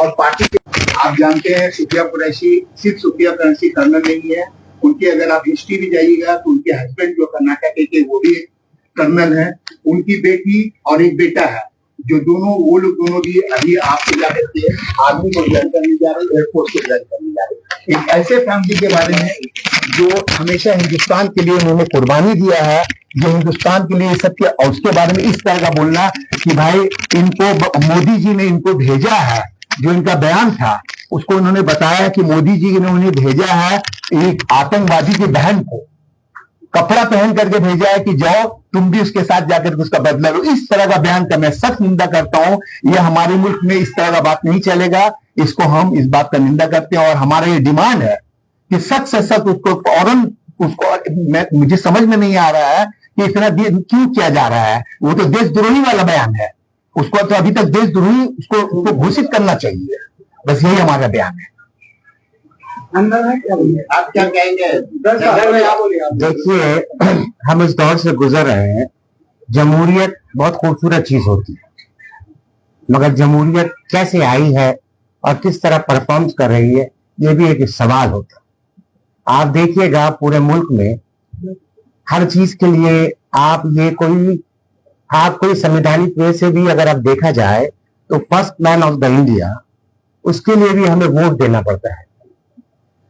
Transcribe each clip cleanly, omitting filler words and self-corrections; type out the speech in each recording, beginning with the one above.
और पार्टी के आप जानते हैं सुफिया कुरैशी सिर्फ सुफिया कुरैशी कर्नल नहीं है, उनकी अगर आप हिस्ट्री भी जाइएगा तो उनके हस्बैंड जो कर्नाटक के वो भी कर्नल है, उनकी बेटी और एक बेटा है, जो वो लोग दोनों भी अभी आपको जा करके आर्मी को ज्वाइन करने जा रहे, एयरफोर्स को ज्वाइन करने जा रहे। एक ऐसे फैमिली के बारे में जो हमेशा हिंदुस्तान के लिए उन्होंने कुर्बानी दिया है, जो हिंदुस्तान के लिए सब किया, और उसके बारे में इस तरह का बोलना कि भाई इनको मोदी जी ने इनको भेजा है, जो इनका बयान था उसको उन्होंने बताया कि मोदी जी ने उन्हें भेजा है एक आतंकवादी की बहन को कपड़ा पहन करके भेजा है कि जाओ तुम भी उसके साथ जाकर उसका बदला लो। इस तरह का बयान का मैं सख्त निंदा करता हूं। यह हमारे मुल्क में इस तरह का बात नहीं चलेगा, इसको हम इस बात का निंदा करते हैं और हमारा ये डिमांड है कि सख्त से सख्त उसको फौरन उसको मुझे समझ में नहीं आ रहा है कि इतना क्यों किया जा रहा है। वो तो देशद्रोही वाला बयान है, उसको तो अभी तक देशद्रोही उसको घोषित करना चाहिए। बस यही हमारा बयान है। आप क्या कहेंगे? देखिए, हम इस दौर से गुजर रहे हैं। जमहूरियत बहुत खूबसूरत चीज होती है, मगर जमहूरियत कैसे आई है और किस तरह परफॉर्म कर रही है, ये भी एक सवाल होता है। आप देखिएगा पूरे मुल्क में हर चीज के लिए आप कोई संवैधानिक वे से भी अगर आप देखा जाए तो first man of the India, उसके लिए भी हमें वोट देना पड़ता है,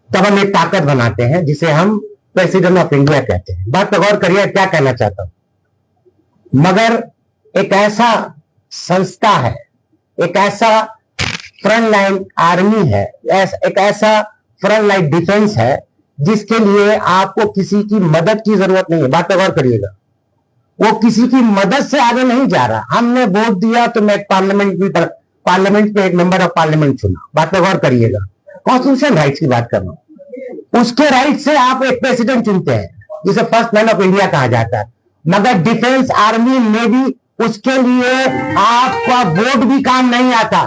तब हम एक ताकत बनाते हैं जिसे हम प्रेसिडेंट ऑफ इंडिया कहते हैं। बात पर गौर करिए क्या कहना चाहता हूं। मगर एक ऐसा संस्था है, एक ऐसा फ्रंट लाइन आर्मी है, एक ऐसा फ्रंट लाइन डिफेंस है जिसके लिए आपको किसी की मदद की जरूरत नहीं है। बात पर गौर करिएगा, वो किसी की मदद से आगे नहीं जा रहा। हमने वोट दिया तो मैं पार्लियामेंट में एक मेंबर ऑफ पार्लियामेंट चुना। बात पर गौर करिएगा, कॉन्स्टिट्यूशन राइट्स की बात कर रहा हूं। उसके राइट से आप एक प्रेसिडेंट चुनते हैं जिसे फर्स्ट मैन ऑफ इंडिया कहा जाता है। मगर डिफेंस आर्मी में भी उसके लिए आपका वोट भी काम नहीं आता,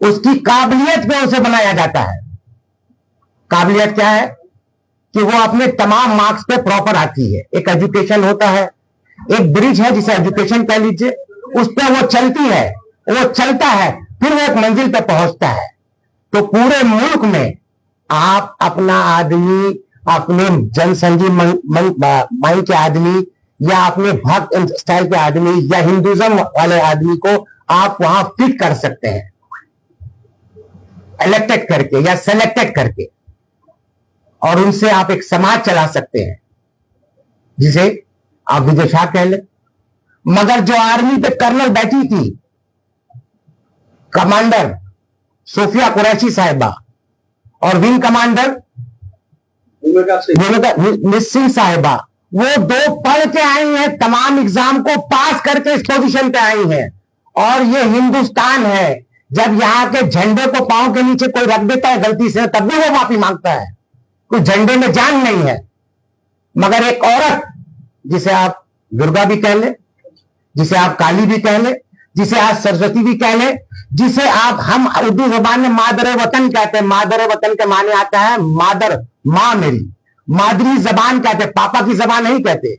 उसकी काबिलियत पे उसे बनाया जाता है। काबिलियत क्या है कि वो अपने तमाम मार्क्स पे प्रॉपर आती है। एक एजुकेशन होता है, एक ब्रिज है जिसे एजुकेशन कह लीजिए, उस पर वो चलती है, वो चलता है, फिर वो एक मंजिल पे पहुंचता है। तो पूरे मुल्क में आप अपना आदमी, अपने जनसंघी माई के आदमी या अपने भक्त स्टाइल के आदमी या हिंदुज्म वाले आदमी को आप वहां फिट कर सकते हैं, इलेक्टेड करके या सेलेक्टेड करके, और उनसे आप एक समाज चला सकते हैं जिसे आप विजय शाह कह लें। मगर जो आर्मी पे कर्नल बैठी थी, कमांडर सुफिया कुरैशी साहिबा और विंग कमांडर मिस सिंह साहिबा, वो 2 पढ़ के आई हैं, तमाम एग्जाम को पास करके इस पोजीशन पे आई हैं। और ये हिंदुस्तान है, जब यहाँ के झंडे को पांव के नीचे कोई रख देता है गलती से, तब भी वो माफी मांगता है, कोई झंडे में जान नहीं है। मगर एक औरत जिसे आप दुर्गा भी कह ले, जिसे आप काली भी कह ले, जिसे आप सरस्वती भी कह ले, जिसे हम उर्दू जुबान में मादर वतन कहते हैं। मादर वतन के माने आता है मादर, मां मेरी, मादरी जबान कहते हैं, पापा की जबान नहीं कहते।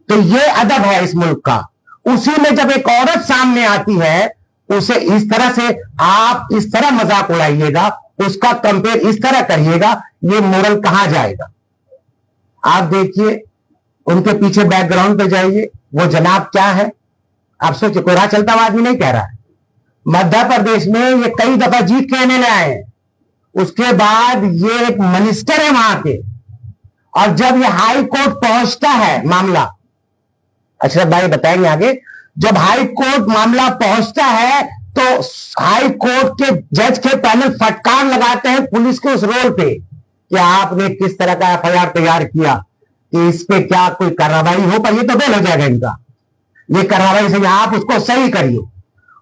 तो ये अदब है इस मुल्क का। उसी में जब एक औरत सामने आती है, उसे इस तरह से आप इस तरह मजाक उड़ाइएगा, उसका कंपेयर इस तरह करिएगा, ये मोरल कहां जाएगा। आप देखिए, उनके पीछे बैकग्राउंड पे जाइए, वो जनाब क्या है। आप सोचिए, कोई राह चलता हुआ आदमी नहीं कह रहा है। मध्य प्रदेश में ये कई दफा जीत के एमएलए आए, उसके बाद ये एक मिनिस्टर है वहां के, और जब ये हाई कोर्ट पहुंचता है मामला, अशरफ भाई बताएंगे आगे, जब हाई कोर्ट मामला पहुंचता है तो हाई कोर्ट के जज के पैनल फटकार लगाते हैं पुलिस के उस रोल पे कि आपने किस तरह का एफआईआर तैयार किया, कि इस पे क्या कोई कार्रवाई हो। पर ये तो बेल हो जाएगा इनका, ये कार्रवाई से आप उसको सही करिए।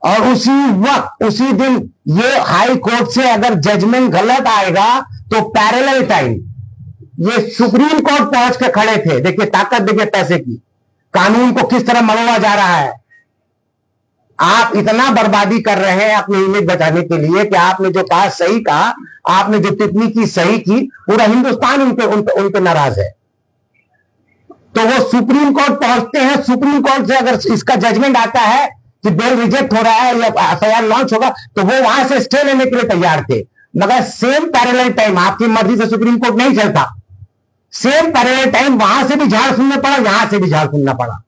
और उसी वक्त, उसी दिन ये हाई कोर्ट से अगर जजमेंट गलत आएगा तो पैरेलल टाइम ये सुप्रीम कोर्ट पहुंच के खड़े थे। देखिए ताकत, देखिए पैसे की, कानून को किस तरह मरोड़ा जा रहा है। आप इतना बर्बादी कर रहे हैं अपनी इमेज बचाने के लिए कि आपने जो कहा सही कहा, आपने जो टिप्पणी की सही की, पूरा हिंदुस्तान उनपे नाराज है। तो वो सुप्रीम कोर्ट पहुंचते हैं, सुप्रीम कोर्ट से अगर इसका जजमेंट आता है कि बेल रिजेक्ट हो रहा है या एफआईआर लॉन्च होगा, तो वो वहां से स्टे लेने के लिए तैयार थे। मगर सेम पैरेलल टाइम आपकी मर्जी से सुप्रीम कोर्ट नहीं चलता। सेम पैरेलल टाइम वहां से भी झाड़ सुनना पड़ा, यहां से भी झाड़ सुनना पड़ा।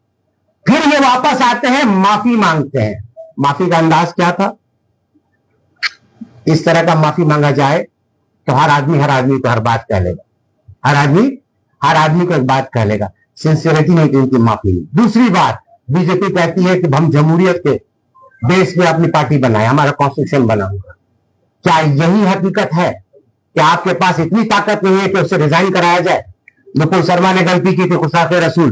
फिर ये वापस आते हैं, माफी मांगते हैं। माफी का अंदाज क्या था? इस तरह का माफी मांगा जाए तो हर आदमी को हर बात कह लेगा, हर आदमी को एक बात कह लेगा, सिंसियरिटी नहीं थी उनकी माफी में। दूसरी बात, बीजेपी कहती है कि हम जमहूरियत के बेस पे अपनी पार्टी बनाए, हमारा कॉन्स्टिट्यूशन बनाऊंगा। क्या यही हकीकत है कि आपके पास इतनी ताकत नहीं है कि उससे रिजाइन कराया जाए? नुपुर शर्मा ने गलती की थी, गुस्ताखे रसूल।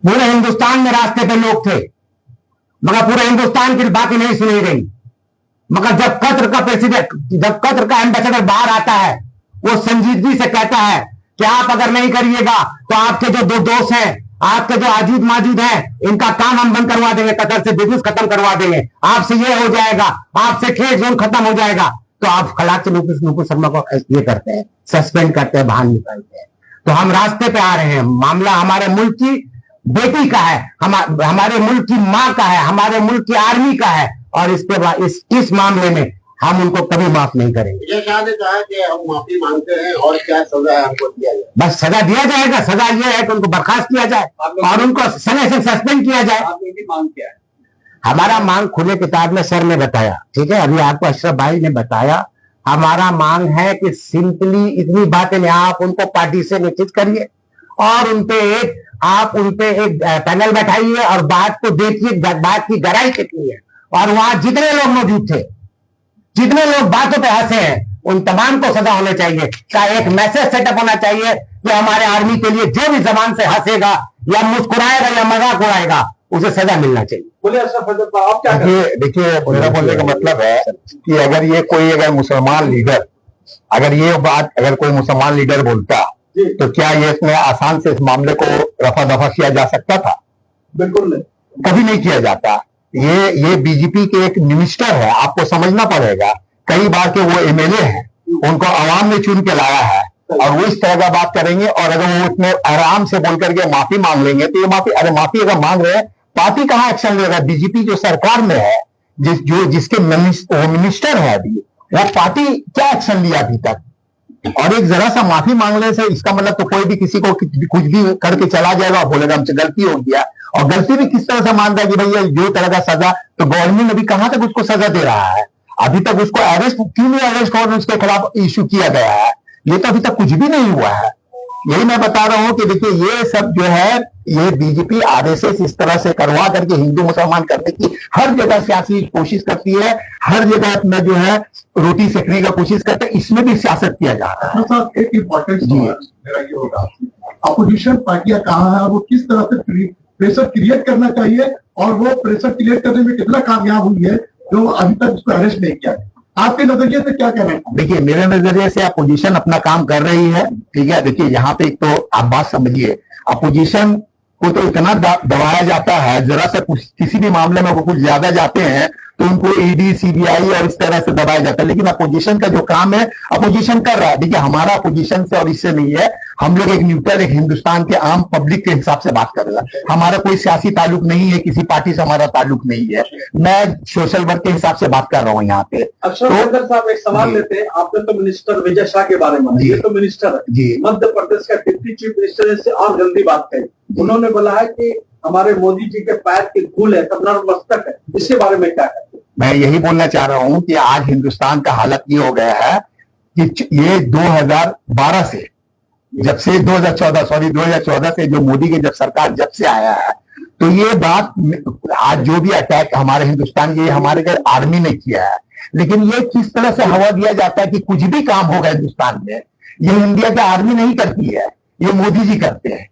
पूरे हिंदुस्तान में रास्ते पे लोग थे, मगर पूरे हिंदुस्तान की बातें नहीं सुनी गई। मगर जब कतर का एम्बेसडर बाहर आता है, वो संजीदगी से कहता है कि आप अगर नहीं करिएगा तो आपके जो दो दोस्त हैं, आपके जो आजूद माजूद हैं, इनका काम हम बंद करवा देंगे, कतर से बिजनेस खत्म करवा देंगे, आपसे ये हो जाएगा, आपसे ट्रेड जोन खत्म हो जाएगा। तो आप खलाक से नुपुर शर्मा को ये करते हैं, सस्पेंड करते हैं, बाहर निकालते हैं। तो हम रास्ते पे आ रहे हैं। मामला हमारे मुल्क की बेटी का है, हमारे मुल्क की मां का है, हमारे मुल्क की आर्मी का है, और इसके बाद इस मामले में हम उनको कभी माफ नहीं करेंगे। ये कहा कि हम माफी मांगते हैं और क्या सजा है हमको दिया जाए? बस सजा दिया जाएगा। सजा ये है कि उनको बर्खास्त किया जाए और उनको समय से सस्पेंड किया जाए। आपकी मांग क्या है? हमारा मांग खुले किताब में सर ने बताया, ठीक है, अभी आपको अशरफ भाई ने बताया। हमारा मांग है कि सिंपली इतनी बातें नहीं, आप उनको पार्टी से निश्चित करिए और आप उनपे एक पैनल बैठाइए और बात को देखिए, बात की गहराई कितनी है। और वहां जितने लोग मौजूद थे, जितने लोग बातों पे हंसे हैं, उन तमाम को सजा होना चाहिए। का एक मैसेज सेटअप होना चाहिए कि हमारे आर्मी के लिए जो भी जबान से हंसेगा या मुस्कुराएगा या मजाक उड़ाएगा, उसे सजा मिलना चाहिए। बोले अशरफ आप क्या? देखिए मेरा बोलने का मतलब है कि अगर मुसलमान लीडर, अगर कोई मुसलमान लीडर बोलता तो क्या ये इसमें आसान से इस मामले को रफा दफा किया जा सकता था? बिल्कुल नहीं, कभी नहीं किया जाता। ये बीजेपी के एक मिनिस्टर है, आपको समझना पड़ेगा। कई बार के वो एमएलए हैं, उनको आवाम ने चुन के लाया है और वो इस तरह का बात करेंगे। और अगर वो इतने आराम से बोल करके माफी मांग लेंगे तो ये माफी अगर मांग रहे हैं, पार्टी कहाँ एक्शन लेगा? बीजेपी जो सरकार में है, जिसके मिनिस्टर है अभी, वो पार्टी क्या एक्शन लिया अभी तक? और एक जरा सा माफी मांगने से इसका मतलब तो कोई भी किसी को कुछ भी करके चला जाएगा और बोलेगा हमसे गलती हो गया। और गलती भी किस तरह से मान रहा है कि भैया जो तरह का सजा, तो गवर्नमेंट अभी कहां तक उसको सजा दे रहा है? अभी तक उसको क्यों नहीं अरेस्ट और उसके खिलाफ इश्यू किया गया है? ये तो अभी तक कुछ भी नहीं हुआ है। यही मैं बता रहा हूं कि देखिए ये सब जो है, ये बीजेपी आरएसएस इस तरह से करवा करके हिंदू मुसलमान करने की हर जगह सियासी कोशिश करती है, हर जगह अपना जो है रोटी सेकने का कोशिश करते हैं। इसमें भी सियासत किया जा रहा है। साहब एक इम्पोर्टेंट मेरा ये होगा, अपोजिशन पार्टियां कहाँ है और वो किस तरह से प्रेशर क्रिएट करना चाहिए और वो प्रेशर क्रिएट करने में कितना कामयाब हुई है जो अभी तक उसको अरेस्ट नहीं किया है? आपके नजरिए से क्या कहना है? देखिए मेरे नजरिए से अपोजिशन अपना काम कर रही है, ठीक है। देखिए यहाँ पे एक तो आप बात समझिए, अपोजिशन को तो इतना दबाया जाता है, जरा सा कुछ किसी भी मामले में वो कुछ ज्यादा जाते हैं तो उनको ईडी सीबीआई और इस तरह से दबाया जाता है। लेकिन अपोजिशन का जो काम है, अपोजिशन कर रहा है। देखिए हमारा अपोजिशन से और इससे नहीं है, हम लोग एक न्यूट्रल, एक हिंदुस्तान के आम पब्लिक के हिसाब से बात कर रहे हैं। हमारा कोई सियासी ताल्लुक नहीं है, किसी पार्टी से हमारा ताल्लुक नहीं है। मैं सोशल वर्क के हिसाब से बात कर रहा हूँ यहाँ पे। अशरफ साहब एक सवाल लेते हैं, आपने तो मिनिस्टर विजय शाह के बारे में, ये तो मिनिस्टर है जी, मध्य प्रदेश का डिप्टी चीफ मिनिस्टर, इससे और गंदी बात कही। उन्होंने बोला है कि हमारे मोदी जी के पैर के धूल है, कमर मस्तक है। इसके बारे में क्या कहते हैं? मैं यही बोलना चाह रहा हूं कि आज हिंदुस्तान का हालत ये हो गया है कि ये 2012 से, जब से 2014 से जो मोदी की सरकार जब से आया है, तो ये बात आज जो भी अटैक हमारे हिंदुस्तान के, हमारे घर आर्मी ने किया है। लेकिन ये किस तरह से हवा दिया जाता है कि कुछ भी काम होगा हिंदुस्तान में, ये इंडिया की आर्मी नहीं करती है, ये मोदी जी करते हैं।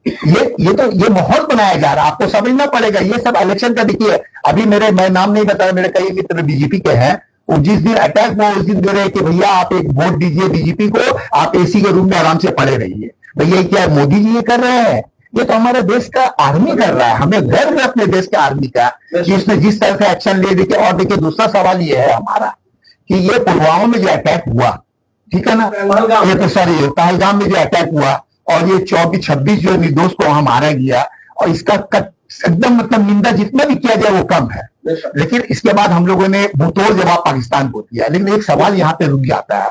ये माहौल बनाया जा रहा है, आपको समझना पड़ेगा। ये सब इलेक्शन का देखिए, अभी मैं नाम नहीं बताया, मेरे कई मित्र बीजेपी के हैं, वो जिस दिन अटैक हुआ उस दिन दे रहे कि भैया आप एक वोट दीजिए बीजेपी को, आप एसी के रूम में आराम से पड़े रहिए। भैया क्या मोदी जी ये कर रहे हैं? ये तो हमारे देश का आर्मी कर रहा है। हमें गर्व है अपने देश के आर्मी का कि उसने जिस तरह से एक्शन ले। देखिए और देखिए दूसरा सवाल ये है हमारा कि ये पुलवामा में जो अटैक हुआ, ठीक है ना, ये तो सॉरी पहलगाम में जो अटैक हुआ और ये 24-26 जो निर्दोष को वहां मारा गया, और इसका एकदम मतलब निंदा जितना भी किया जाए वो कम है। लेकिन इसके बाद हम लोगों ने मुंहतोड़ जवाब पाकिस्तान को दिया। लेकिन एक सवाल यहाँ पे रुक जाता है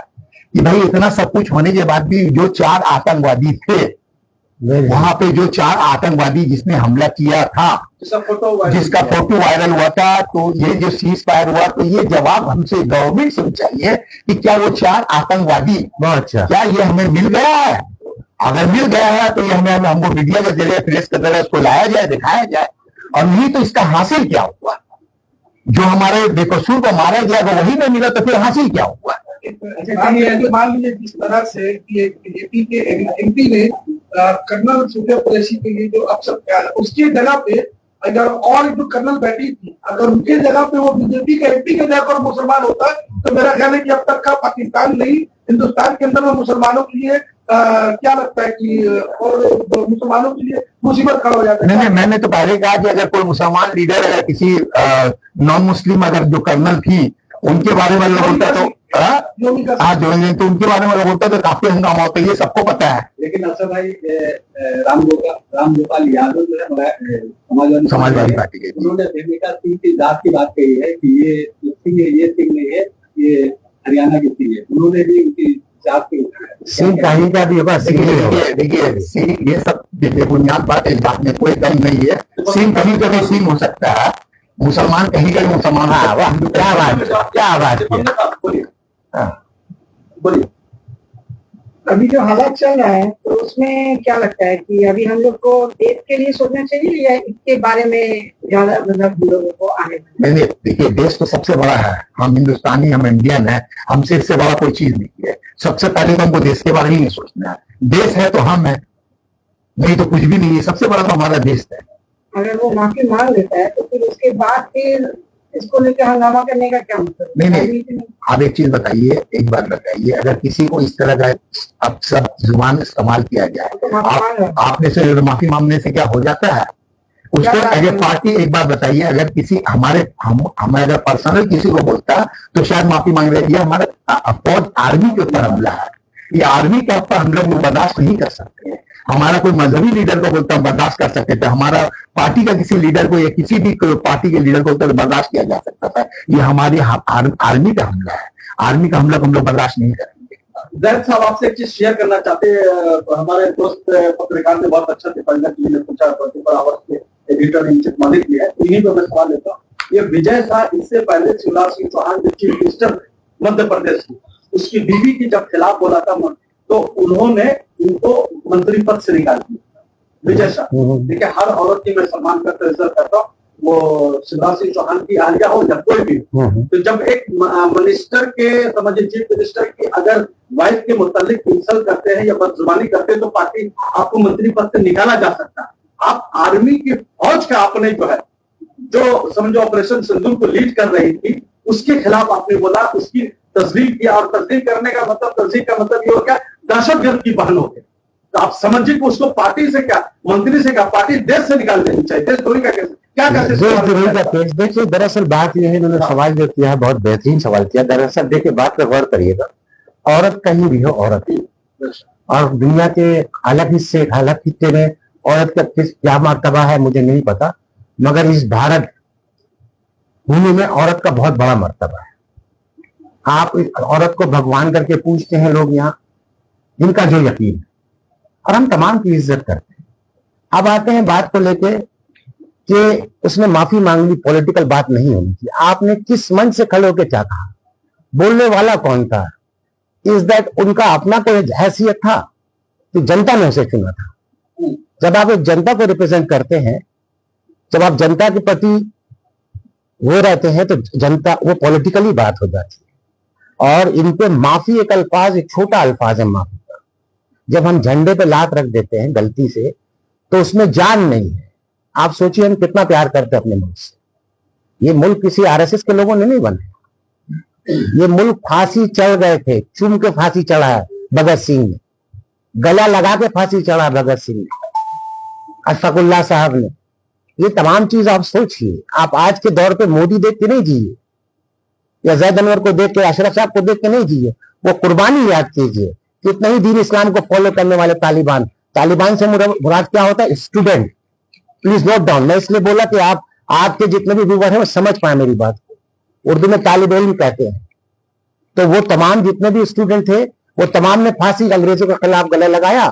कि भाई इतना सब कुछ होने के बाद भी जो 4 आतंकवादी थे, वहां पे जो 4 आतंकवादी जिसने हमला किया था, जिसका फोटो वायरल हुआ था, तो ये जो सीज फायर हुआ, तो ये जवाब हमसे गवर्नमेंट से चाहिए कि क्या वो 4 आतंकवादी, क्या ये हमें मिल गया है? अगर मिल गया है तो ये हमें हमको मीडिया के जरिए प्रेस के जरिए उसको लाया जाए, दिखाया जाए। और नहीं तो इसका हासिल क्या हुआ? जो हमारे बेकसूर को मारा गया तो वही नहीं मिला, तो फिर हासिल क्या हुआ? मान लीजिए जिस तरह से कि बीजेपी के एमपी ने कर्नल सूर्या कुरैशी के लिए जो अवसर किया, उसकी जगह पे अगर और जो कर्नल बैठी थी, अगर उनके जगह पे वो बीजेपी के एमपी के जगह पर मुसलमान होता तो मेरा ख्याल है कि अब तक का पाकिस्तान नहीं हिंदुस्तान के अंदर में मुसलमानों के लिए क्या लगता है कि और मुसलमानों के लिए मुसीबत खड़ा हो जाता है। नहीं, मैंने तो पहले कहा कि अगर कोई मुसलमान लीडर है, किसी नॉन मुस्लिम अगर जो कर्नल थी उनके बारे में लोग बोलता तो जो तो उनके बारे में लोग बोलता तो काफी हंगामा होता है, ये सबको पता है। लेकिन असल भाई राम गोपाल यादव जो है समाजवादी पार्टी के, उन्होंने प्रेमिका सिंह की जात की बात कही है कि ये सिंह नहीं है, ये हरियाणा की सिंह है। उन्होंने भी उनकी जात की सिंह कहीं का भी होगा। देखिए सिंह ये सब बुनियाद बात, इस बात में कोई दम नहीं है। सिंह कहीं का भी सिंह हो सकता है, मुसलमान कहीं का भी मुसलमान। क्या बात बोलिए। अभी जो हालात चल रहा है तो उसमें क्या लगता है कि अभी हम लोग को देश के लिए सोचना चाहिए या इसके बारे में ज्यादा मतलब लोगों को आगे? नहीं, देखिए देश तो सबसे बड़ा है, हम हिंदुस्तानी, हम इंडियन है, हमसे इससे बड़ा कोई चीज नहीं है। सबसे पहले तो हमको देश के बारे में नहीं सोचना है। देश है तो हम है, नहीं तो कुछ भी नहीं है। सबसे बड़ा तो हमारा देश है। अगर वो माफी मांग लेता है तो फिर उसके बाद फिर इसको लेकर हंगामा करने का क्या मतलब? नहीं, आप एक चीज बताइए, एक बात बताइए, अगर किसी को इस तरह का अब सब जुबान इस्तेमाल किया जाए तो आपने से माफी मांगने से क्या हो जाता है? उसको अगर पार्टी, एक बात बताइए, अगर किसी हम अगर पर्सनल किसी को बोलता तो शायद माफी मांग रहे। ये हमारा फौज आर्मी के ऊपर हमला है, ये आर्मी के ऊपर हम लोग बर्दाश्त नहीं कर सकते। हमारा कोई मजहबी लीडर को बोलता हम बर्दाश्त कर सकते थे, हमारा पार्टी का किसी लीडर को या किसी भी पार्टी के लीडर को तो बर्दाश्त किया जा सकता था। ये हमारी आर्मी का हमला है, आर्मी का हमला को हम लोग बर्दाश्त नहीं करेंगे। जैद साहब आपसे एक चीज शेयर करना चाहते हैं। हमारे दोस्त पत्रकार ने बहुत अच्छा से पूछा, एडिटर इन चीफ मालिक भी है, इन्हीं पर मैं सवाल लेता हूँ। ये विजय शाह, इससे पहले शिवराज सिंह चौहान जो चीफ मिनिस्टर मध्य प्रदेश की, उसकी बीवी की जब खिलाफ बोला था तो उन्होंने उनको मंत्री पद से निकाल दिया। विजय शाह, देखिए हर औरत की मैं सम्मान करता इज्जत करता हूँ, वो शिवराज सिंह चौहान की आलिया हो या कोई भी, तो जब एक मिनिस्टर के, समझिए चीफ मिनिस्टर की अगर वाइफ के मुतालिक इंसल्ट करते हैं या बदजुबानी करते हैं तो पार्टी आपको मंत्री पद से निकाला जा सकता है। आप आर्मी की फौज का आपने जो है, जो समझो ऑपरेशन सिंदूर को लीड कर रही थी, उसके खिलाफ आपने बोला, उसकी तस्दीक किया, और तस्दीक करने का मतलब, तस्दीक का मतलब ये हो गया दहशतगर्द की बहन हो गई। तो आप समझिए कि उसको पार्टी से क्या, मंत्री से क्या, पार्टी देश से निकाल देनी चाहिए। देशद्रोही का केस क्या कहते? देखिए दरअसल बात यह है, इन्होंने सवाल जो किया है बहुत बेहतरीन सवाल किया। दरअसल देखिए बात पर गौर करिएगा, औरत कहीं भी हो औरत ही, और दुनिया के अलग हिस्से अलग खित्ते में औरत का किस क्या मर्तबा है मुझे नहीं पता, मगर इस भारत भूमि में औरत का बहुत बड़ा मर्तबा है। आप इस औरत को भगवान करके पूछते हैं लोग यहाँ, इनका जो यकीन है, और हम तमाम की इज्जत करते हैं। अब आते हैं बात को लेके कि उसने माफी मांग ली, पॉलिटिकल बात नहीं होनी चाहिए। आपने किस मन से खड़े होकर क्या कहा? बोलने वाला कौन था? इज दैट उनका अपना कोई हैसियत था कि जनता ने उसे चुना था? जब आप एक जनता को रिप्रेजेंट करते हैं, जब आप जनता के प्रति वो रहते हैं तो जनता, वो पॉलिटिकली बात हो जाती है। और इनपे माफी एक अल्फाज, एक छोटा अल्फाज है माफी का। जब हम झंडे पे लात रख देते हैं गलती से तो उसमें जान नहीं है। आप सोचिए हम कितना प्यार करते हैं अपने मुल्क से। ये मुल्क किसी आरएसएस के लोगों ने नहीं बना, ये मुल्क फांसी चढ़ गए थे, चूम के फांसी चढ़ा है भगत सिंह ने, गला लगा के फांसी चढ़ा भगत सिंह ने, अशफाकुल्लाह साहब ने। ये तमाम चीज आप सोचिए। आप आज के दौर पे मोदी देख के नहीं जिए, या जैद अनवर को देख के, अशरफ साहब को देख के नहीं जिए, वो कुर्बानी याद कीजिए। कितना ही दीन इस्लाम को फॉलो करने वाले तालिबान से मुराद क्या होता है? स्टूडेंट। Please note down. मैं इसलिए बोला कि आप आपके जितने भी व्यूवर हैं वो समझ पाए मेरी बात को। उर्दू में तालिब इल्म कहते हैं। तो वो तमाम जितने भी स्टूडेंट थे वो तमाम ने फांसी अंग्रेजों के खिलाफ गले लगाया।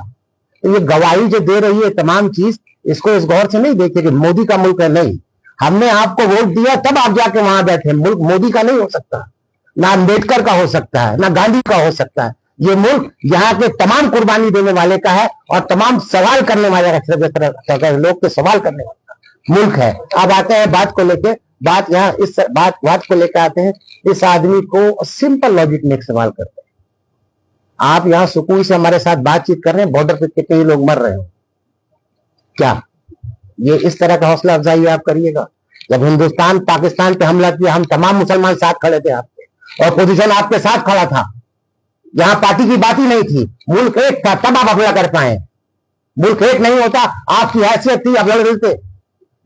तो ये गवाही जो दे रही है तमाम चीज, इसको इस गौर से नहीं देखे कि मोदी का मुल्क है। नहीं, हमने आपको वोट दिया तब आप जाके वहां बैठे। मुल्क मोदी का नहीं हो सकता, ना अम्बेडकर का हो सकता है, ना गांधी का हो सकता है। ये मुल्क यहाँ के तमाम कुर्बानी देने वाले का है और तमाम सवाल करने वाले लोग के सवाल करने वाला मुल्क है। अब आते हैं बात को लेके, बात यहाँ इस बात को लेकर आते हैं। इस आदमी को सिंपल लॉजिक में एक सवाल करते हैं। आप यहाँ सुकून से हमारे साथ बातचीत कर रहे हैं, बॉर्डर पे कितने ही लोग मर रहे हो, क्या ये इस तरह का हौसला अफजाई आप करिएगा? जब हिंदुस्तान पाकिस्तान पे हमला किया, हम तमाम मुसलमान साथ खड़े थे आपके, और पोजीशन आपके साथ खड़ा था। यहाँ पार्टी की बात ही नहीं थी, मुल्क एक था, तब आप हमला कर पाए। मुल्क एक नहीं होता, आपकी हैसियत थी, आप लड़ रहे थे।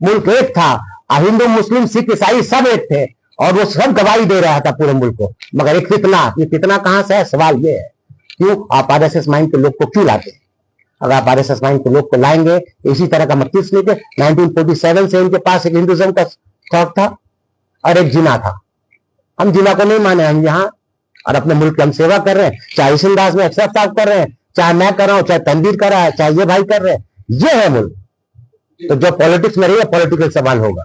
मुल्क एक था, हिंदू मुस्लिम सिख ईसाई सब एक थे, और वो सब गवाही दे रहा था पूरे मुल्क को। मगर एक फितना, ये फितना कहां से है? सवाल ये है, क्यों आप आरएसएस माइंड के लोग को क्यों लाते हैं? अगर आप आरएसएस माइंड के लोग को लाएंगे इसी तरह का मत लेके 1947 से इनके पास एक हिंदुज्म का थॉट था और एक जिना था। हम जिना को नहीं माने, हम यहाँ और अपने मुल्क की हम सेवा कर रहे हैं। चाहे ईशन दास में अक्षर साहब कर रहे हैं, चाहे मैं कर रहा हूं, चाहे तनवीर कर रहा है, चाहे ये भाई कर रहे हैं, ये है मुल्क। तो जो पॉलिटिक्स में रही है, पॉलिटिकल सवाल होगा।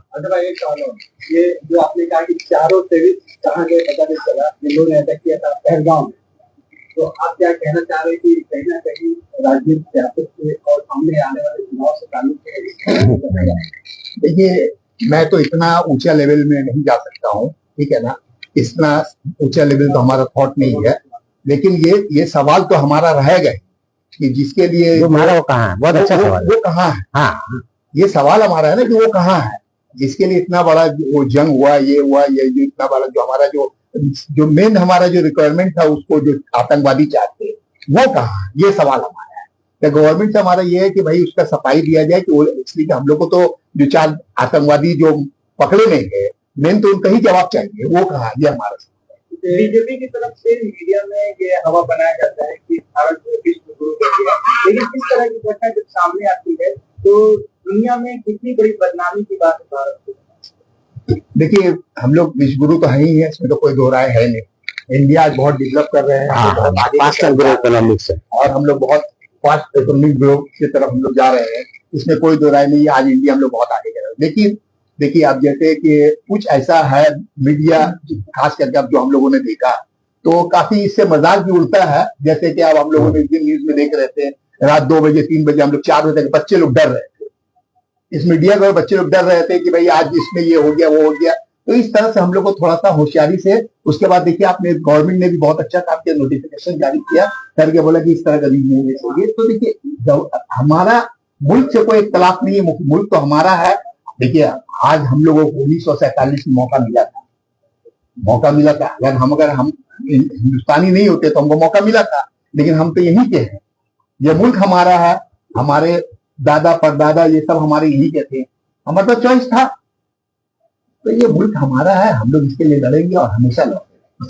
ये जो आपने कहा कि चारों टेररिस्ट कहाँ गए पता नहीं चला, इन लोगों ने अटैक किया था पहलगाम में, तो आप क्या कहना चाह रहे हैं कि कहीं ना कहीं राजनीतिक सियासत से और सामने आने वाले चुनाव से ताल्लुक है? देखिए, मैं तो इतना ऊंचा लेवल में नहीं जा सकता हूँ, ठीक है ना, इतना ऊंचा लेवल तो हमारा थॉट नहीं है। लेकिन ये सवाल तो हमारा रहेगा कि जिसके लिए जो हमारा वो कहाँ है, बहुत अच्छा सवाल वो कहाँ है। हाँ, ये सवाल हमारा है ना कि वो कहाँ है, जिसके लिए इतना बड़ा वो जंग हुआ, ये हुआ, ये जो इतना बड़ा जो हमारा जो मेन हमारा जो रिक्वायरमेंट था, उसको जो आतंकवादी चाहते वो कहाँ है, ये सवाल हमारा है। तो गवर्नमेंट से हमारा ये है कि भाई उसका सफाई दिया जाए कि वो, इसलिए कि हम लोग को तो जो 4 आतंकवादी जो पकड़े नहीं गए, मेन तो उनका ही जवाब चाहिए, वो कहाँ है, ये हमारा। बीजेपी की तरफ से मीडिया में ये हवा बनाया जाता है कि भारत विश्व गुरु कर दिया, लेकिन इस तरह की घटना जब सामने आती है तो दुनिया में कितनी बड़ी बदनामी की बात है भारत की। देखिए, हम लोग विश्व गुरु तो है ही है, इसमें तो कोई दो राय है नहीं। इंडिया आज बहुत डेवलप कर रहे हैं, और हम लोग बहुत फास्ट इकोनॉमिक ग्रोथ की तरफ हम लोग जा रहे हैं, इसमें कोई दो राय नहीं है। आज इंडिया हम लोग बहुत आगे जा रहे हैं। लेकिन देखिए, अब जैसे कि कुछ ऐसा है मीडिया, खास करके अब जो हम लोगों ने देखा, तो काफी इससे मजाक भी उड़ता है। जैसे कि अब हम लोगों ने न्यूज में देख रहे थे, रात 2 बजे 3 बजे हम लोग 4 बजे तक बच्चे लोग डर रहे थे, इस मीडिया को बच्चे लोग डर रहे थे कि भाई आज इसमें ये हो गया, वो हो गया। तो इस तरह से हम लोग को थोड़ा सा होशियारी से, उसके बाद देखिए आपने गवर्नमेंट ने भी बहुत अच्छा काम किया, नोटिफिकेशन जारी किया करके बोला कि इस तरह का न्यूज होगी। तो देखिए, हमारा मुल्क से कोई इख्तलाफ नहीं है, मुल्क तो हमारा है। देखिए, आज हम लोगों को 1947 में मौका मिला था। अगर हम हिंदुस्तानी नहीं होते तो हमको मौका मिला था, लेकिन हम तो यहीं के हैं। ये मुल्क हमारा है, हमारे दादा परदादा ये सब हमारे यहीं के थे, हमारा तो चॉइस था। तो ये मुल्क हमारा है, हम लोग इसके लिए लड़ेंगे और हमेशा लड़ेंगे।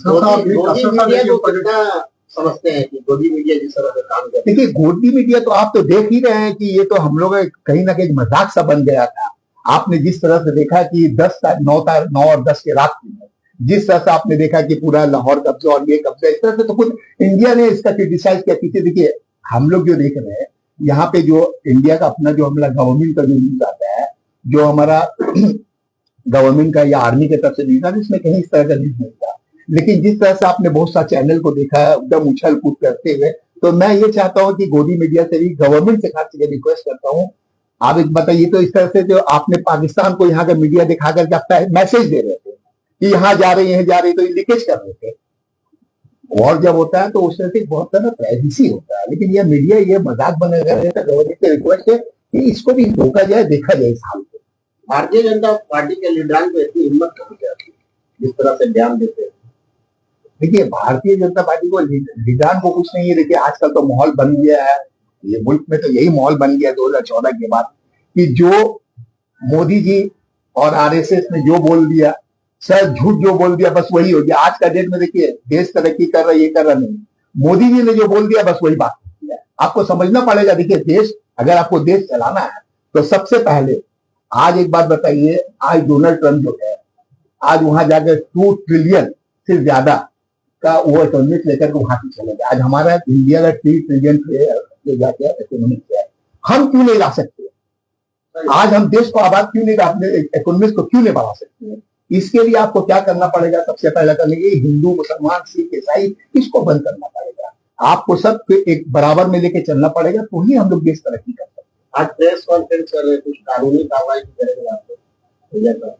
समझते हैं कि गोदी मीडिया जिस तरह से काम करती है। देखिए, गोदी मीडिया तो आप तो देख ही रहे हैं कि ये तो हम लोग कहीं ना कहीं मजाक सा बन गया था। आपने जिस तरह से देखा कि 9 और 10 के रात में जिस तरह से आपने देखा कि पूरा लाहौर कब्जा और ये कब्जा, इस तरह से तो खुद इंडिया ने इसका क्रिटिसाइज किया। पीछे देखिए, हम लोग जो देख रहे हैं यहाँ पे, जो इंडिया का अपना जो हमारा गवर्नमेंट का जो न्यूज आता है, जो हमारा गवर्नमेंट का या आर्मी की तरफ से न्यूज आता है, इसमें कहीं इस तरह का न्यूज नहीं था। लेकिन जिस तरह से आपने बहुत सा चैनल को देखा है एकदम उछल कूद करते हुए, तो मैं ये चाहता हूँ कि गोदी मीडिया से भी गवर्नमेंट से खास करके रिक्वेस्ट करता हूँ, आप एक बताइए तो इस तरह से जो आपने पाकिस्तान को यहाँ का मीडिया दिखा करके आपका मैसेज दे रहे थे कि यहाँ जा रहे हैं, तो लीकेज कर रहे थे। और जब होता है तो उस तरह से बहुत सारा प्राइवेसी होता है, लेकिन यह मीडिया ये मजाक बनेगा। गवर्नमेंट से रिक्वेस्ट है कि इसको भी रोका जाए, देखा जाए इस हाल को। भारतीय जनता पार्टी के लीडरान को इतनी हिम्मत कहाँ जाती है जिस तरह से बयान देते हैं? देखिए, भारतीय जनता पार्टी को लीडरान को कुछ नहीं है। देखिए, आजकल तो माहौल बन गया है, ये मुल्क में तो यही माहौल बन गया 2014 के बाद, कि जो मोदी जी और आरएसएस ने जो बोल दिया, सर झूठ जो बोल दिया, बस वही हो गया। आज का डेट में देखिए, देश तरक्की कर रहा है, ये कर रहा नहीं, मोदी जी ने जो बोल दिया बस वही बात है। आपको समझना पड़ेगा। देखिए, देश, अगर आपको देश चलाना है तो सबसे पहले आज एक बात बताइए, आज डोनाल्ड ट्रंप जो है, आज वहां जाकर 2 ट्रिलियन से ज्यादा का वो इकोनॉमिक्स लेकर के वहां से चले गए। आज हमारा इंडिया का 3 ट्रिलियन ले जाके इकोनॉमिक्स है, हम क्यों नहीं ला सकते? आज हम देश को आबाद क्यों नहीं, अपने इकोनॉमिक्स को क्यों नहीं बढ़ा सकते? इसके लिए आपको क्या करना पड़ेगा? सबसे पहले करने के हिंदू, मुसलमान, सिख, ईसाई, इसको बंद करना पड़ेगा। आपको सब एक बराबर में लेके चलना पड़ेगा, तो ही हम लोग देश तरक्की कर सकते हैं। आज प्रेस कॉन्फ्रेंस कर रहे, कुछ कानूनी कार्रवाई करेंगे आप?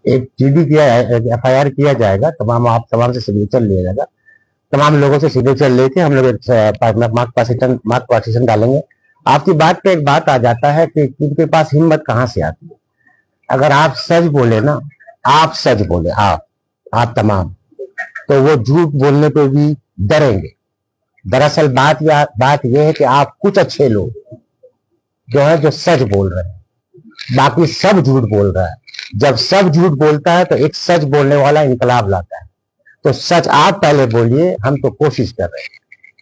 एक जीडी किया है, FIR किया जाएगा, तमाम से सिग्नेचर लिया जाएगा, तमाम लोगों से सिग्नेचर लेके हम लोग मार्क पार्टीशन डालेंगे। आपकी बात पे एक बात आ जाता है कि इनके पास हिम्मत कहाँ से आती है? अगर आप सच बोले ना, आप सच बोले, आप तमाम, तो वो झूठ बोलने पे भी डरेंगे। दरअसल बात यह है कि आप कुछ अच्छे लोग जो है जो सच बोल रहे हैं, बाकी सब झूठ बोल रहा है। जब सब झूठ बोलता है तो एक सच बोलने वाला इनकलाब लाता है। तो सच आप पहले बोलिए, हम तो कोशिश कर रहे हैं,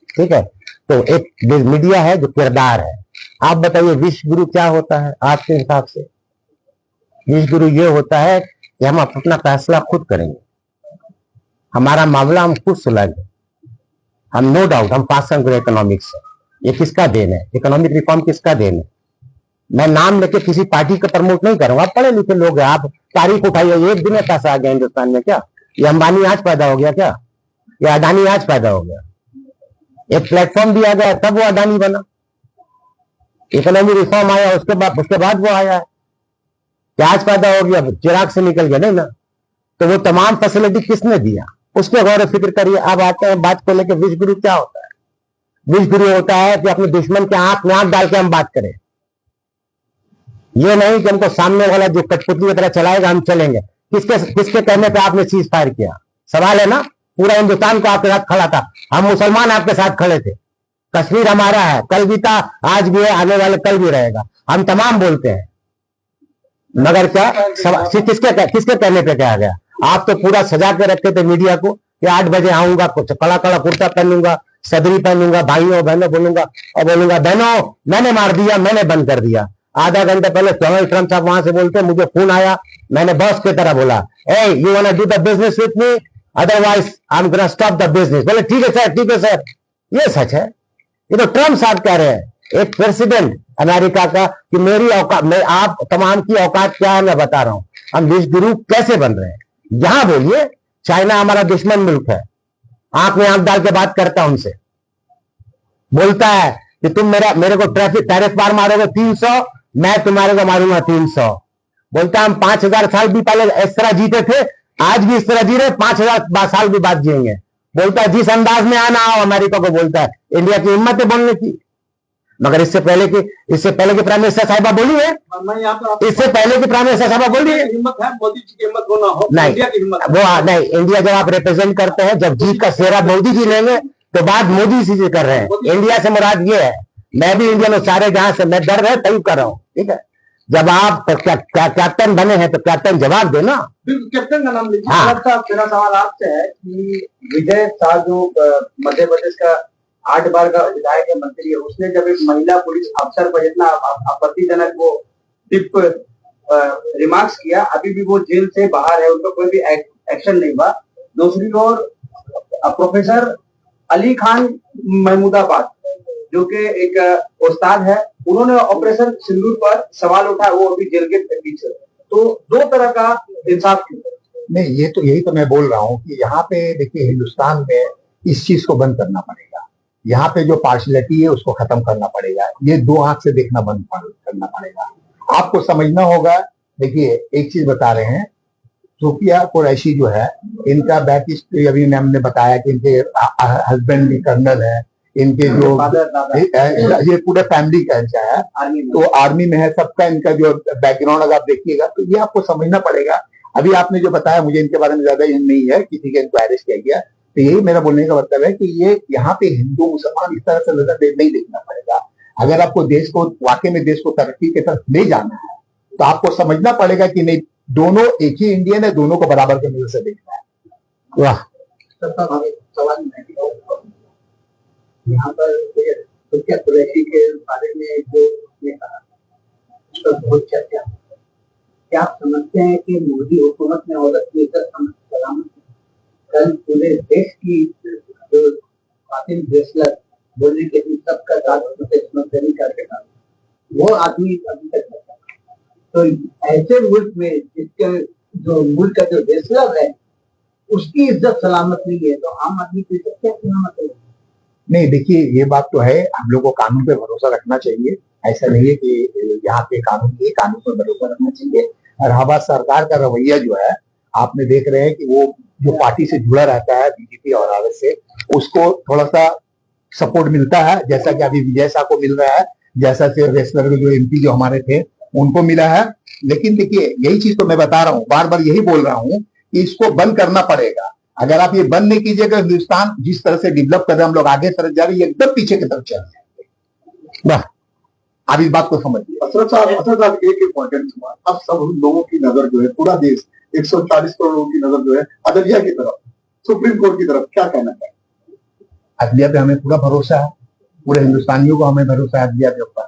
ठीक है? तो एक मीडिया है जो किरदार है। आप बताइए विश्व गुरु क्या होता है आपके हिसाब से? विश्व गुरु ये होता है कि हम अपना फैसला खुद करेंगे, हमारा मामला हम खुद सुलझेंगे। हम नो डाउट हम पास करेंगे इकोनॉमिक्स से। ये किसका देन है? इकोनॉमिक रिफॉर्म किसका देन है? मैं नाम लेके किसी पार्टी को प्रमोट नहीं कर रहा हूं। आप पढ़े लिखे लोग हैं, आप तारीख उठाइए, एक दिन में पैसा आ गया हिंदुस्तान में क्या? ये अंबानी आज पैदा हो गया क्या? ये अडानी आज पैदा हो गया? एक प्लेटफॉर्म दिया गया तब वो अडानी बना। इकोनॉमिक रिफॉर्म आया, उसके बाद वो आया है। क्या आज पैदा हो गया? चिराग से निकल गया नहीं ना। तो वो तमाम फैसिलिटी किसने दिया, उसके गौर फिक्र करिए। अब आते हैं बात को लेकर, विश्व गुरु क्या होता है? विश्व गुरु होता है कि अपने दुश्मन के आंख में आंख डाल के हम बात करें। ये नहीं कि हमको सामने वाला जो कठपुतली की तरह चलाएगा हम चलेंगे। किसके कहने पे आपने सीज फायर किया? सवाल है ना। पूरा हिंदुस्तान को आपके साथ खड़ा था, हम मुसलमान आपके साथ खड़े थे। कश्मीर हमारा है, कल भी था, आज भी है, आने वाले कल भी रहेगा। हम तमाम बोलते हैं, मगर क्या किसके कहने पे क्या गया? आप तो पूरा सजा के रखे थे मीडिया को कि 8 बजे आऊंगा, कुछ कड़ा कड़ा कुर्ता पहनूंगा, सदरी पहनूंगा, भाइयों बहनों बोलूंगा और बोलूंगा बहनों मैंने मार दिया, मैंने बंद कर दिया। आधा घंटे पहले डोनाल्ड ट्रंप साहब वहां से बोलते, मुझे फोन आया, मैंने बॉस की तरह बोला, eh you want to do the business with me, otherwise I am gonna stop the business. बोले ठीक है सर, ठीक है सर। ये सच है। ये तो ट्रंप साहब कह रहे हैं, एक प्रेसिडेंट अमेरिका का, कि मेरी औकात, मैं आप तमाम की औकात क्या है मैं बता रहा हूं। हम विश्व गुरु कैसे बन रहे हैं? यहां बोलिए, चाइना हमारा दुश्मन मुल्क है, आंख में आंख डाल के बात करता है उनसे, बोलता है कि तुम मेरे को टैरिफ बार मारोगे 300, मैं तुम्हारे को मारूंगा 300। बोलता है हम 5000 साल भी पहले इस तरह जीते थे, आज भी इस तरह जी रहे, 5000 साल भी बाद जिएंगे। बोलता है जिस अंदाज में आना हो, अमेरिका को बोलता है। इंडिया की हिम्मत है बोलने की। मगर इससे पहले की प्राइम मिनिस्टर साहिबा बोली है, इससे पहले की प्राइम मिनिस्टर साहिबा बोली है, हिम्मत है, मोदी जी की हिम्मत होना हो, नहीं इंडिया की हिम्मत वो नहीं। इंडिया जब आप रिप्रेजेंट करते हैं, जब जीत का सेहरा मोदी जी लेंगे तो बात मोदी जी से कर रहे हैं। इंडिया से मुराद ये है, मैं भी इंडियन हूं, सारे जहां से मैं डर रहे तभी कर रहा हूं, ठीक है? जब आप कैप्टन बने हैं तो कैप्टन जवाब दे ना। कैप्टन का नाम लीजिए। हाँ। मेरा सवाल आपसे है कि विजय शाह जो मध्य प्रदेश का 8 बार का विधायक है, मंत्री है, उसने जब एक महिला पुलिस अफसर पर इतना आपत्तिजनक वो टिप रिमार्क्स किया, अभी भी वो जेल से बाहर है, उनका कोई भी एक्शन नहीं हुआ। दूसरी ओर प्रोफेसर अली खान महमूदाबाद जो कि एक उस्ताद है, उन्होंने ऑपरेशन सिंदूर पर सवाल उठाया, वो अभी जेल के पीछे। तो 2 तरह का इंसाफ क्यों? नहीं, ये तो यही तो मैं बोल रहा हूँ कि यहाँ पे देखिए, हिंदुस्तान में इस चीज को बंद करना पड़ेगा। यहाँ पे जो पार्शलिटी है उसको खत्म करना पड़ेगा। ये 2 आंख से देखना बंद करना पड़ेगा। आपको समझना होगा। देखिए एक चीज बता रहे हैं, सूफिया कुरैशी जो है, इनका बैक हिस्ट्री अभी हमने बताया कि इनके हस्बैंड भी कर्नल है, इनके जो ये पूरे फैमिली का है, तो आर्मी में है, सबका इनका जो बैकग्राउंड अगर आप देखिएगा तो ये आपको समझना पड़ेगा। अभी आपने जो बताया, मुझे इनके बारे में ज्यादा नहीं है, किसी के इनको अरेस्ट किया गया, तो यही मेरा बोलने का मतलब है कि ये यहाँ पे हिंदू मुसलमान इस तरह से नजर नहीं देखना पड़ेगा। अगर आपको देश को वाकई में देश को तरक्की की तरफ ले जाना है तो आपको समझना पड़ेगा कि नहीं, दोनों एक ही इंडियन है, दोनों को बराबर के नजर से देखना है। वाह, सवाल यहाँ पर सूफिया कुरैशी के बारे में जो उसने कहा, उसका बहुत चर्चा क्या आप समझते हैं कि मोदी हुकूमत ने औरत की इज्जत सलामत कल पूरे देश की जो फातिम फैसला बोलने के लिए सबका राजनीति करके था, वो आदमी अभी तक नहीं था। तो ऐसे मुल्क में जिसके जो मुल्क का जो फैसलर है उसकी इज्जत सलामत नहीं है, तो आम आदमी की इज्जत क्या सलामत है? नहीं, देखिए ये बात तो है, हम लोग को कानून पे भरोसा रखना चाहिए। ऐसा नहीं है कि यहाँ पे कानून पर भरोसा रखना चाहिए। इलाहाबाद सरकार का रवैया जो है, आपने देख रहे हैं कि वो जो पार्टी से जुड़ा रहता है बीजेपी और आरएस से, उसको थोड़ा सा सपोर्ट मिलता है, जैसा कि अभी विजय शाह को मिल रहा है, जैसा से रेसलर जो एमपी जो हमारे थे उनको मिला है। लेकिन देखिए यही चीज तो मैं बता रहा हूँ, बार बार यही बोल रहा हूँ कि इसको बंद करना पड़ेगा। अगर आप ये बंद नहीं कीजिएगा, हिंदुस्तान जिस तरह से डेवलप कर रहे हैं, हम लोग आगे तरफ जा रहे हैं, एकदम पीछे की तरफ चल रहे हैं। आप इस बात को समझिए। असरद साहब एक पॉइंट हुआ, अब सब लोगों की नजर जो है, पूरा देश 140 करोड़ लोगों की नजर जो है अदलिया की तरफ, सुप्रीम कोर्ट की तरफ, क्या कहना है? अदलिया पे हमें पूरा भरोसा है, पूरे हिंदुस्तानियों को हमें भरोसा है अदलिया के ऊपर।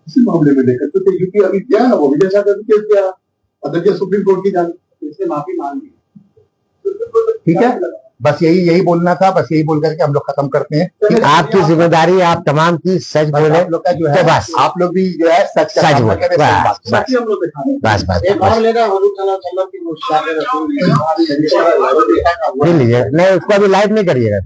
इसी मामले में लेकर तो यूपी अभी गया ना, वो विजय शाह का केस गया, अदलिया सुप्रीम कोर्ट की जान इससे माफी मांग ली। ठीक है, बस यही बोलना था, बस यही बोल करके हम लोग खत्म करते हैं। कि आपकी जिम्मेदारी आप तमाम की सच बोले, आप लोग का जो है, बस आप लोग भी जो है सच का सच सामना बोले, करें, सही बात। बस हम लोग दिखाने बस बस एक और लेगा हुजूर सल्लल्लाहु अलैहि वसल्लम की मुशाहिर रसूल ले लीजिए, नहीं उसको अभी लाइव नहीं करिएगा।